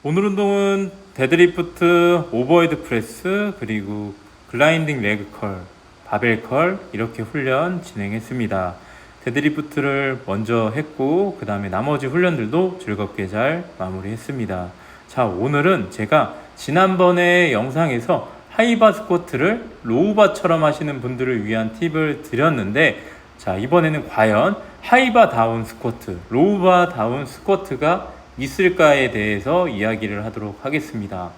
오늘 운동은 데드리프트, 오버헤드 프레스, 그리고 글라인딩 레그 컬, 바벨 컬 이렇게 훈련 진행했습니다. 데드리프트를 먼저 했고 그 다음에 나머지 훈련들도 즐겁게 잘 마무리했습니다. 자, 오늘은 제가 지난번에 영상에서 하이바 스쿼트를 로우바처럼 하시는 분들을 위한 팁을 드렸는데, 자, 이번에는 과연 하이바 다운 스쿼트, 로우바 다운 스쿼트가 있을까에 대해서 이야기를 하도록 하겠습니다.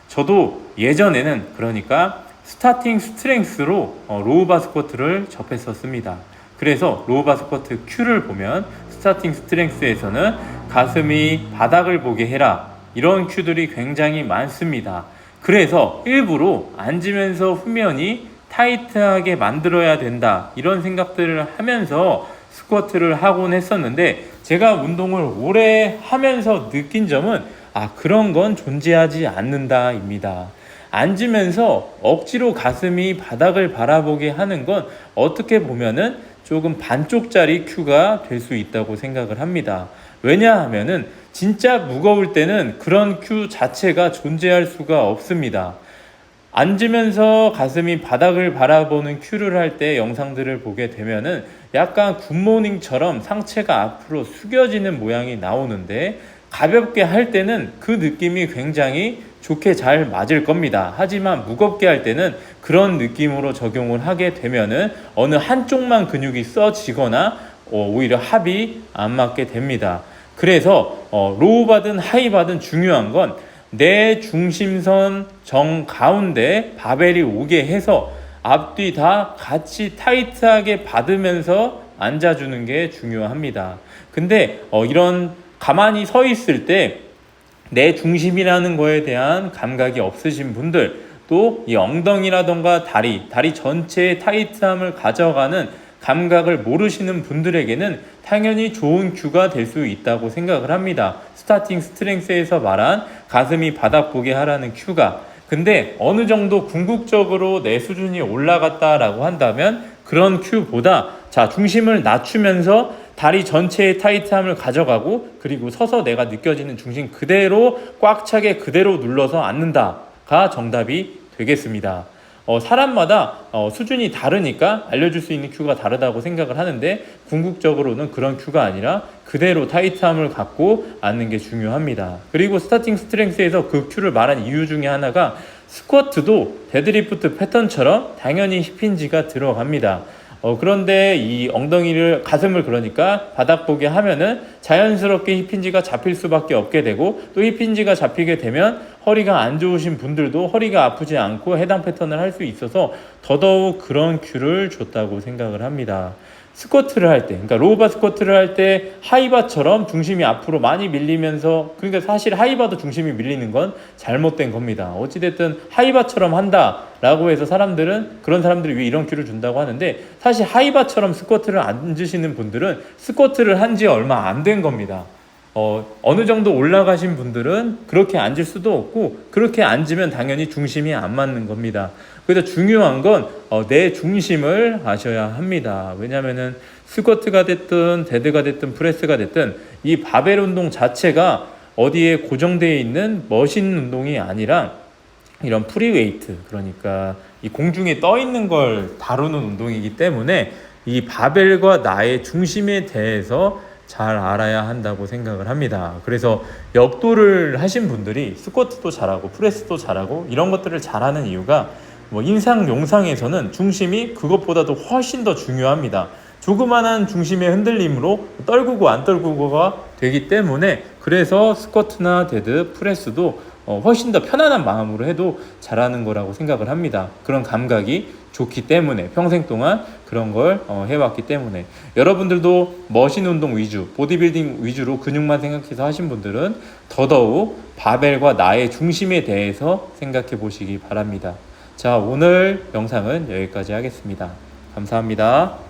저도 예전에는 그러니까 스타팅 스트렝스로 로우바 스쿼트를 접했었습니다. 그래서 로우바 스쿼트 큐를 보면 스타팅 스트렝스에서는 가슴이 바닥을 보게 해라, 이런 큐들이 굉장히 많습니다. 그래서 일부러 앉으면서 후면이 타이트하게 만들어야 된다, 이런 생각들을 하면서 스쿼트를 하곤 했었는데, 제가 운동을 오래 하면서 느낀 점은 그런 건 존재하지 않는다 입니다. 앉으면서 억지로 가슴이 바닥을 바라보게 하는 건 어떻게 보면은 조금 반쪽짜리 큐가 될 수 있다고 생각을 합니다. 왜냐하면은 진짜 무거울 때는 그런 큐 자체가 존재할 수가 없습니다. 앉으면서 가슴이 바닥을 바라보는 큐를 할 때 영상들을 보게 되면은 약간 굿모닝처럼 상체가 앞으로 숙여지는 모양이 나오는데, 가볍게 할 때는 그 느낌이 굉장히 좋게 잘 맞을 겁니다. 하지만 무겁게 할 때는 그런 느낌으로 적용을 하게 되면은 어느 한쪽만 근육이 써지거나 오히려 합이 안 맞게 됩니다. 그래서 로우바든 하이바든 중요한 건 내 중심선 정가운데 바벨이 오게 해서 앞뒤 다 같이 타이트하게 받으면서 앉아주는 게 중요합니다. 근데 이런 가만히 서 있을 때 내 중심이라는 거에 대한 감각이 없으신 분들, 또 이 엉덩이라던가 다리 전체의 타이트함을 가져가는 감각을 모르시는 분들에게는 당연히 좋은 큐가 될 수 있다고 생각을 합니다. 스타팅 스트렝스에서 말한 가슴이 바닥 보게 하라는 큐가. 근데 어느 정도 궁극적으로 내 수준이 올라갔다라고 한다면 그런 큐보다, 자, 중심을 낮추면서 다리 전체의 타이트함을 가져가고, 그리고 서서 내가 느껴지는 중심 그대로 꽉 차게 그대로 눌러서 앉는다가 정답이 되겠습니다. 사람마다 수준이 다르니까 알려줄 수 있는 큐가 다르다고 생각을 하는데, 궁극적으로는 그런 큐가 아니라 그대로 타이트함을 갖고 앉는 게 중요합니다. 그리고 스타팅 스트렝스에서 그 큐를 말한 이유 중에 하나가, 스쿼트도 데드리프트 패턴처럼 당연히 힙힌지가 들어갑니다. 그런데 이 엉덩이를, 가슴을 그러니까 바닥 보게 하면은 자연스럽게 힙힌지가 잡힐 수밖에 없게 되고, 또 힙힌지가 잡히게 되면 허리가 안 좋으신 분들도 허리가 아프지 않고 해당 패턴을 할 수 있어서 더더욱 그런 큐를 줬다고 생각을 합니다. 스쿼트를 할 때, 그러니까 로우바 스쿼트를 할 때 하이바처럼 중심이 앞으로 많이 밀리면서, 그러니까 사실 하이바도 중심이 밀리는 건 잘못된 겁니다. 어찌됐든 하이바처럼 한다라고 해서 그런 사람들이 왜 이런 큐를 준다고 하는데, 사실 하이바처럼 스쿼트를 앉으시는 분들은 스쿼트를 한 지 얼마 안 된 겁니다. 어느 정도 올라가신 분들은 그렇게 앉을 수도 없고, 그렇게 앉으면 당연히 중심이 안 맞는 겁니다. 그래서 중요한 건 내 중심을 아셔야 합니다. 왜냐면은 스쿼트가 됐든 데드가 됐든 프레스가 됐든 이 바벨 운동 자체가 어디에 고정되어 있는 머신 운동이 아니라 이런 프리웨이트, 그러니까 이 공중에 떠 있는 걸 다루는 운동이기 때문에 이 바벨과 나의 중심에 대해서 잘 알아야 한다고 생각을 합니다. 그래서 역도를 하신 분들이 스쿼트도 잘하고 프레스도 잘하고 이런 것들을 잘하는 이유가, 인상 영상에서는 중심이 그것보다도 훨씬 더 중요합니다. 조그만한 중심의 흔들림으로 떨구고 안 떨구고가 되기 때문에, 그래서 스쿼트나 데드, 프레스도 훨씬 더 편안한 마음으로 해도 잘하는 거라고 생각을 합니다. 그런 감각이 좋기 때문에, 평생 동안 그런 걸 해왔기 때문에. 여러분들도 머신 운동 위주, 보디빌딩 위주로 근육만 생각해서 하신 분들은 더더욱 바벨과 나의 중심에 대해서 생각해 보시기 바랍니다. 자, 오늘 영상은 여기까지 하겠습니다. 감사합니다.